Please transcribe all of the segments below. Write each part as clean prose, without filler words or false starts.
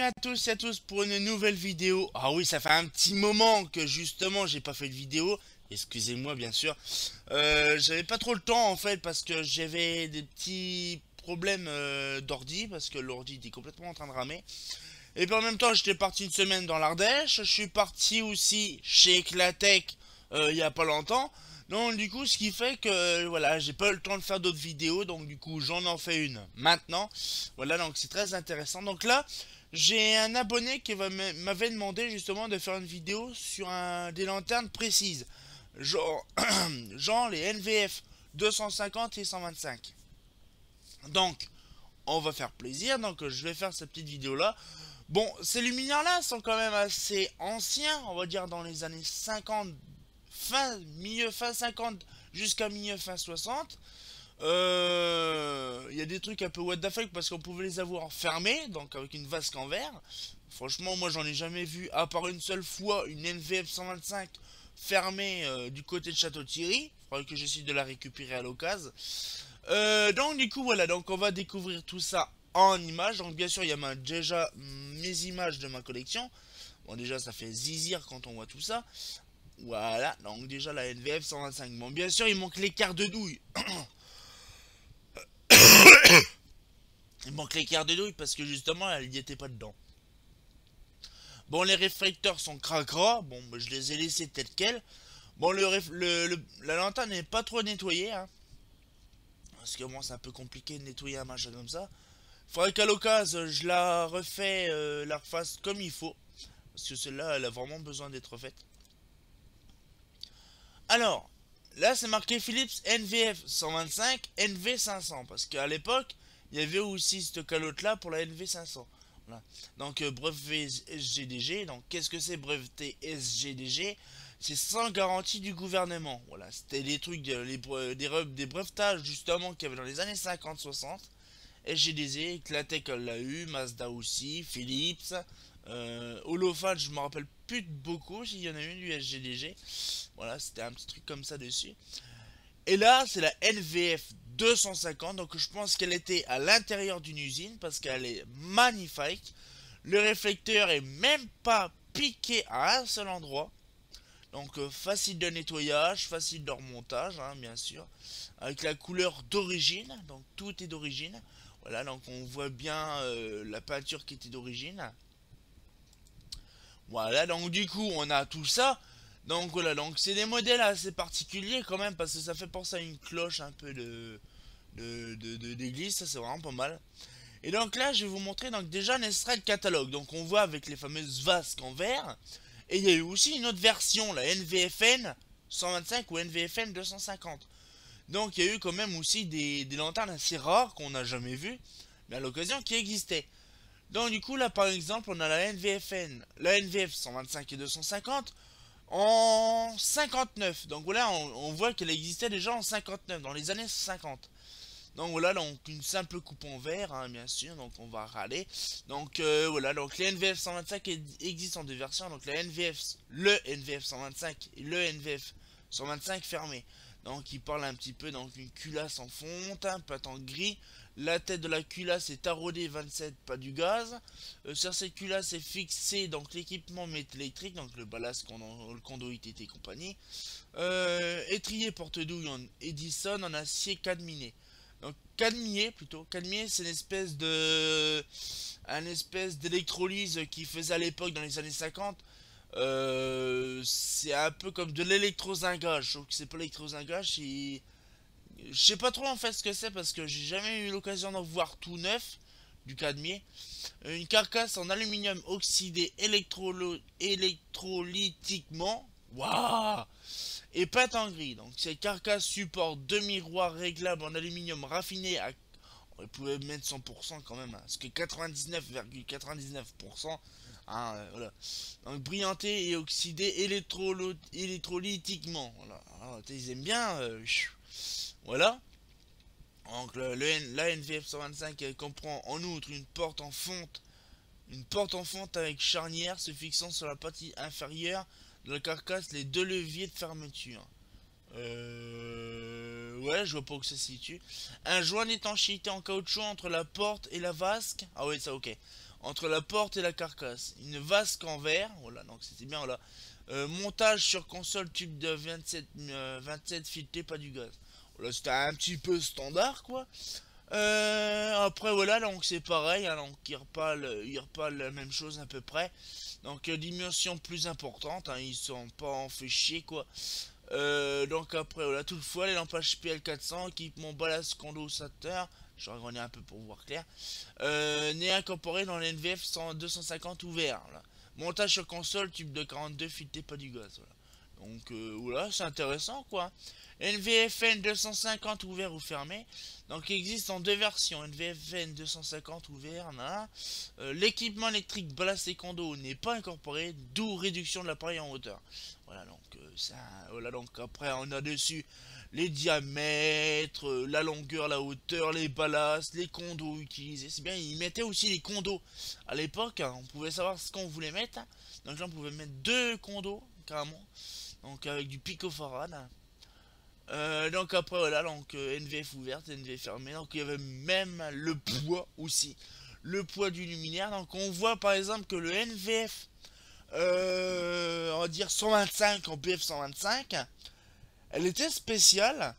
à tous et à tous pour une nouvelle vidéo. Ah oui, ça fait un petit moment que justement j'ai pas fait de vidéo. Excusez-moi bien sûr. J'avais pas trop le temps en fait parce que j'avais des petits problèmes d'ordi parce que l'ordi était complètement en train de ramer. Et puis en même temps j'étais parti une semaine dans l'Ardèche. Je suis parti aussi chez Eclatech il y a pas longtemps. Donc du coup ce qui fait que voilà, j'ai pas eu le temps de faire d'autres vidéos, donc du coup j'en en fais une maintenant. Voilà, donc c'est très intéressant. Donc là j'ai un abonné qui m'avait demandé justement de faire une vidéo sur des lanternes précises, genre, genre les NVF 250 et 125. Donc on va faire plaisir, donc je vais faire cette petite vidéo là. Bon, ces luminaires là sont quand même assez anciens, on va dire dans les années 50, fin 50 jusqu'à milieu fin 60. Il y a des trucs un peu what the fuck parce qu'on pouvait les avoir fermés, donc avec une vasque en verre. Franchement, moi j'en ai jamais vu, à part une seule fois, une NVF 125 fermée du côté de Château-Thierry. Faudrait que j'essaie de la récupérer à l'occasion. Donc du coup voilà, donc on va découvrir tout ça en images. Donc bien sûr il y a déjà mes images de ma collection. Bon déjà ça fait zizir quand on voit tout ça. Voilà, donc déjà la NVF 125. Bon bien sûr il manque l'écart de douille. Il manque l'écart de douille parce que justement elle n'y était pas dedans. Bon les réflecteurs sont cracra. Bon bah, je les ai laissés tels quels. Bon la lanterne n'est pas trop nettoyée hein. Parce que moi c'est un peu compliqué de nettoyer un machin comme ça. Faudrait qu'à l'occasion, je la refais, la refasse comme il faut. Parce que celle-là, elle a vraiment besoin d'être refaite. Alors, là, c'est marqué Philips NVF 125, NV 500. Parce qu'à l'époque, il y avait aussi cette calotte-là pour la NV 500. Voilà. Donc, brevet SGDG. Donc, qu'est-ce que c'est breveté SGDG? C'est sans garantie du gouvernement. Voilà, c'était des trucs, des brevetages justement qu'il y avait dans les années 50-60. SGDZ, Eclatech l'a eu, Mazda aussi, Philips, Holophane, je me rappelle plus de beaucoup s'il y en a une du SGDG. Voilà, c'était un petit truc comme ça dessus. Et là, c'est la NVF 250, donc je pense qu'elle était à l'intérieur d'une usine parce qu'elle est magnifique. Le réflecteur est même pas piqué à un seul endroit. Donc facile de nettoyage, facile de remontage, hein, bien sûr. Avec la couleur d'origine, donc tout est d'origine. Voilà, donc on voit bien la peinture qui était d'origine. Voilà, donc du coup on a tout ça. Donc voilà, donc c'est des modèles assez particuliers quand même parce que ça fait penser à une cloche un peu d'église, ça c'est vraiment pas mal. Et donc là je vais vous montrer donc déjà un extrait de catalogue. Donc on voit avec les fameuses vasques en verre. Et il y a eu aussi une autre version, la NVFN 125 ou NVFN 250. Donc il y a eu quand même aussi des lanternes assez rares qu'on n'a jamais vues, mais à l'occasion qui existaient. Donc du coup là par exemple on a la NVFN, la NVF 125 et 250 en 59. Donc voilà on voit qu'elle existait déjà en 59, dans les années 50. Donc voilà, donc une simple coupe en verre, hein, bien sûr, donc on va râler. Donc voilà, donc les NVF 125 existent en deux versions, donc le NVF 125 et le NVF 125 fermé. Donc il parle un petit peu, donc une culasse en fonte, un plate en gris. La tête de la culasse est taraudée 27, pas du gaz. Sur cette culasse est fixé donc l'équipement électrique, donc le ballast, le conduit et compagnie. Étrier porte-douille en Edison en acier cadminé. Donc cadmier plutôt. Cadmier c'est une espèce d'électrolyse qui faisait à l'époque dans les années 50. C'est un peu comme de l'électrozingage. Je trouve que c'est pas l'électrozingage. Je sais pas trop en fait ce que c'est parce que j'ai jamais eu l'occasion d'en voir tout neuf du cadmier. Une carcasse en aluminium oxydé électrolytiquement. Waouh! Et peinte en gris. Donc cette carcasse supporte deux miroirs réglables en aluminium raffiné à... On pouvait mettre 100% quand même, hein, parce que 99,99%, hein, voilà. Donc brillanté et oxydé électrolytiquement. Voilà. Alors, ils aiment bien. Voilà. Donc la NVF 125 elle comprend en outre une porte en fonte avec charnière se fixant sur la partie inférieure de la carcasse les deux leviers de fermeture. Ouais, je vois pas où ça se situe. Un joint d'étanchéité en caoutchouc entre la porte et la vasque. Ah oui, ça ok. Entre la porte et la carcasse. Une vasque en verre. Voilà, donc c'était bien là. Montage sur console tube de 27 fileté, pas du gaz. Voilà, c'était un petit peu standard quoi. Après voilà, donc c'est pareil, hein, donc il reparle la même chose à peu près. Donc dimension plus importante, hein, ils sont pas en fait chier quoi. Donc après voilà, toutefois les lampes HPL 400, équipement ballast condensateur, je vais agrandir un peu pour voir clair, n'est incorporé dans l'NVF 250 ouvert. Là. Montage sur console, tube de 42, fileté pas du gaz. Voilà. Donc voilà, c'est intéressant quoi. NVFN 250 ouvert ou fermé. Donc il existe en deux versions. NVFN 250 ouvert. L'équipement électrique ballast et condo n'est pas incorporé, d'où réduction de l'appareil en hauteur. Voilà donc ça. Voilà donc après on a dessus les diamètres, la longueur, la hauteur, les ballasts, les condos utilisés. C'est bien, ils mettaient aussi les condos. À l'époque, hein, on pouvait savoir ce qu'on voulait mettre. Hein. Donc là on pouvait mettre deux condos carrément. Donc avec du picofarad. Donc après voilà, donc NVF ouverte, NVF fermée. Donc il y avait même le poids aussi. Le poids du luminaire. Donc on voit par exemple que le NVF, on va dire 125 en BF 125, elle était spéciale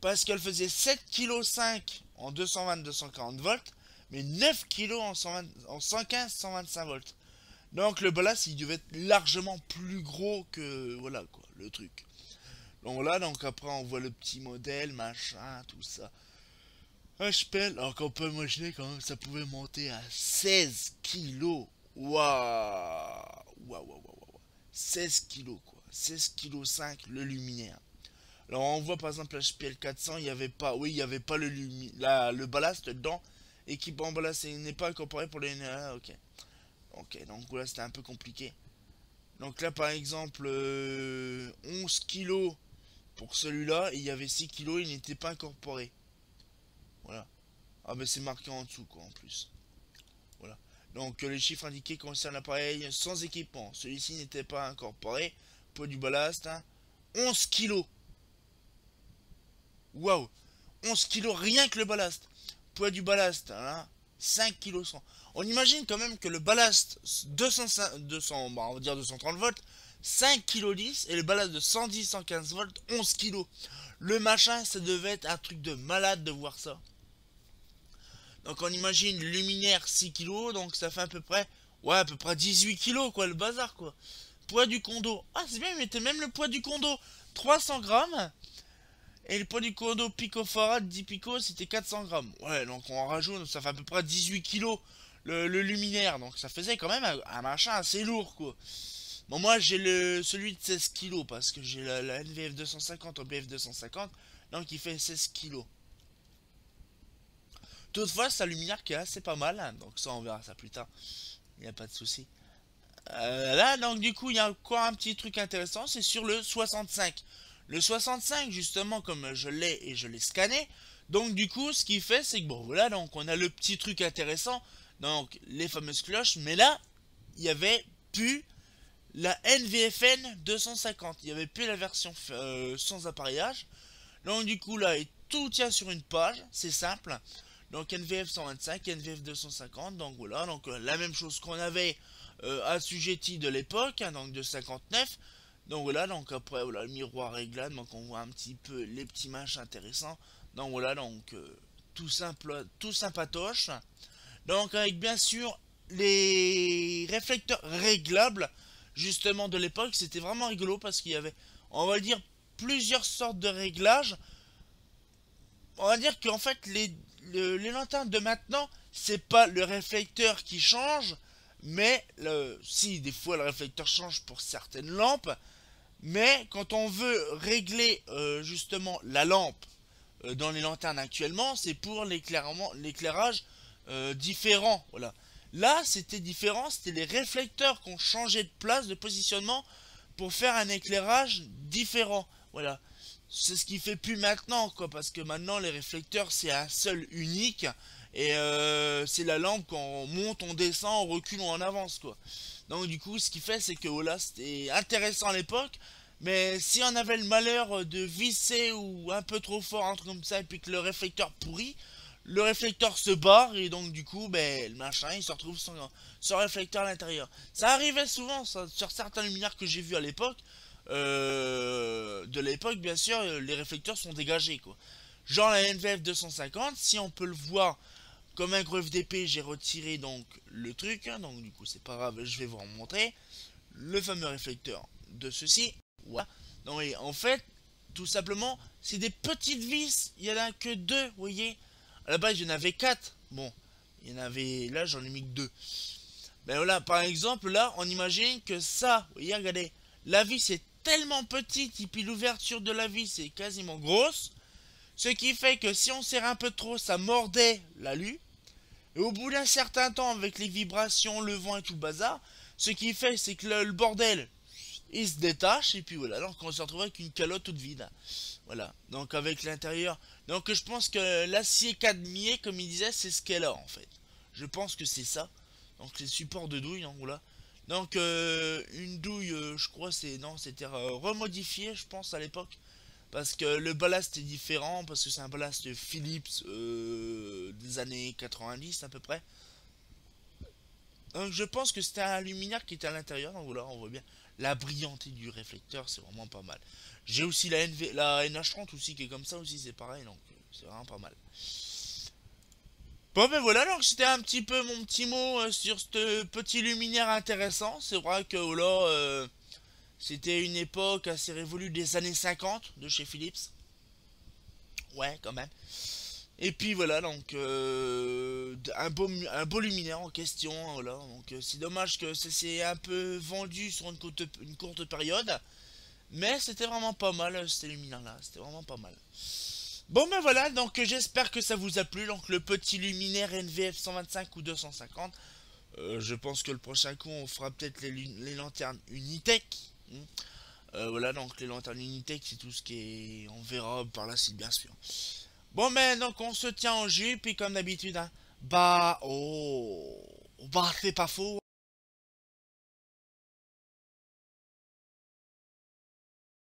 parce qu'elle faisait 7,5 kg en 220-240 volts, mais 9 kg en 115-125 volts. Donc le ballast il devait être largement plus gros que voilà quoi le truc. Donc là, donc après on voit le petit modèle, machin, tout ça. HPL, alors qu'on peut imaginer quand même ça pouvait monter à 16 kilos. Waouh, waouh, waouh, waouh. 16 kilos quoi. 16 kg 5 le luminaire. Alors on voit par exemple l'HPL 400, il n'y avait pas, oui, il n'y avait pas le ballast dedans. Équipement ballast n'est pas incorporé pour les... Ah, ok. Ok, donc voilà, c'était un peu compliqué. Donc là par exemple, 11 kilos pour celui-là, il y avait 6 kilos, il n'était pas incorporé. Voilà. Ah ben c'est marqué en dessous quoi en plus. Voilà. Donc les chiffres indiqués concernent l'appareil sans équipement. Celui-ci n'était pas incorporé. Poids du ballast, hein. 11 kilos. Waouh. 11 kilos rien que le ballast. Poids du ballast, hein. 5 kg 100. On imagine quand même que le ballast 200 bah on va dire 230 volts, 5 kg 10 et le ballast de 110-115 volts, 11 kg. Le machin, ça devait être un truc de malade de voir ça. Donc on imagine luminaire 6 kg, donc ça fait à peu près, ouais, à peu près 18 kg quoi, le bazar quoi. Poids du condo. Ah c'est bien, il mettait même le poids du condo. 300 grammes. Et le poids du condo picofarad 10 pico c'était 400 grammes. Ouais, donc on rajoute, ça fait à peu près 18 kilos le luminaire. Donc ça faisait quand même un machin assez lourd quoi. Bon, moi j'ai celui de 16 kilos parce que j'ai la NVF 250 en BF 250. Donc il fait 16 kilos. Toutefois, c'est un luminaire qui est assez pas mal. Hein, donc ça on verra ça plus tard. Il n'y a pas de souci. Là, donc du coup, il y a encore un petit truc intéressant, c'est sur le 65. Le 65, justement, comme je l'ai et je l'ai scanné, donc du coup, ce qu'il fait, c'est que bon, voilà, donc on a le petit truc intéressant, donc les fameuses cloches, mais là, il y avait plus la NVFN 250, il n'y avait plus la version sans appareillage, donc du coup, là, tout tient sur une page, c'est simple, donc NVF 125, NVF 250, donc voilà, donc la même chose qu'on avait assujetti de l'époque, hein, donc de 59. Donc voilà, donc après voilà le miroir réglable, donc on voit un petit peu les petits machins intéressants. Donc voilà, donc tout simple, tout sympatoche. Donc avec bien sûr les réflecteurs réglables justement de l'époque, c'était vraiment rigolo parce qu'il y avait, on va dire, plusieurs sortes de réglages. On va dire qu'en fait les lanternes de maintenant, c'est pas le réflecteur qui change, mais si des fois le réflecteur change pour certaines lampes, mais quand on veut régler justement la lampe dans les lanternes actuellement, c'est pour l'éclairage différent. Voilà. Là, c'était différent, c'était les réflecteurs qui ont changé de place, de positionnement pour faire un éclairage différent. Voilà. C'est ce qui fait plus maintenant, quoi, parce que maintenant les réflecteurs c'est un seul unique et c'est la lampe quand on monte, on descend, on recule ou on avance, quoi. Donc du coup, ce qui fait, c'est que voilà, c'était intéressant à l'époque, Mais si on avait le malheur de visser ou un peu trop fort, un truc comme ça, et puis que le réflecteur pourrit, le réflecteur se barre et donc du coup, ben, le machin, il se retrouve sans réflecteur à l'intérieur. Ça arrivait souvent ça, sur certains luminaires que j'ai vus à l'époque. De l'époque, bien sûr, les réflecteurs sont dégagés, quoi. Genre la NVF 250, si on peut le voir comme un gros FDP, j'ai retiré donc le truc, hein, donc du coup c'est pas grave, je vais vous en montrer le fameux réflecteur de ceci. Voilà. Non et en fait, tout simplement, c'est des petites vis, il y en a que deux, vous voyez. À la base, il y en avait quatre. Bon, il y en avait, là j'en ai mis que deux. Ben voilà, par exemple, là, on imagine que ça, vous voyez, regardez, la vis est tellement petite et puis l'ouverture de la vis est quasiment grosse. Ce qui fait que si on serre un peu trop, ça mordait l'alu. Et au bout d'un certain temps, avec les vibrations, le vent et tout le bazar, ce qui fait, c'est que le bordel, il se détache. Et puis voilà, donc on se retrouve avec une calotte toute vide. Voilà, donc avec l'intérieur. Donc je pense que l'acier cadmier, comme il disait, c'est ce qu'elle a en fait. Je pense que c'est ça. Donc les supports de douille, donc voilà. Donc une douille, je crois, c'est non, c'était remodifié, je pense, à l'époque. Parce que le ballast est différent, parce que c'est un ballast Philips des années 90 à peu près. Donc je pense que c'était un luminaire qui était à l'intérieur, donc voilà, on voit bien. La brillanté du réflecteur, c'est vraiment pas mal. J'ai aussi la NH30 aussi qui est comme ça aussi, c'est pareil, donc c'est vraiment pas mal. Bon ben voilà, donc c'était un petit peu mon petit mot sur ce petit luminaire intéressant. C'est vrai que oh là, c'était une époque assez révolue des années 50 de chez Philips. Ouais, quand même. Et puis voilà, donc un beau luminaire en question, hein, voilà. Donc c'est dommage que ça s'est un peu vendu sur une courte période, mais c'était vraiment pas mal ces luminaires-là, c'était vraiment pas mal. Bon ben voilà, donc j'espère que ça vous a plu, donc le petit luminaire NVF 125 ou 250. Je pense que le prochain coup on fera peut-être les lanternes Unitech. Hmm. Voilà, donc les lanternes Unitech c'est tout ce qui est... On verra par la suite bien sûr. Bon ben donc on se tient en jus, puis comme d'habitude, hein, bah oh, bah c'est pas faux.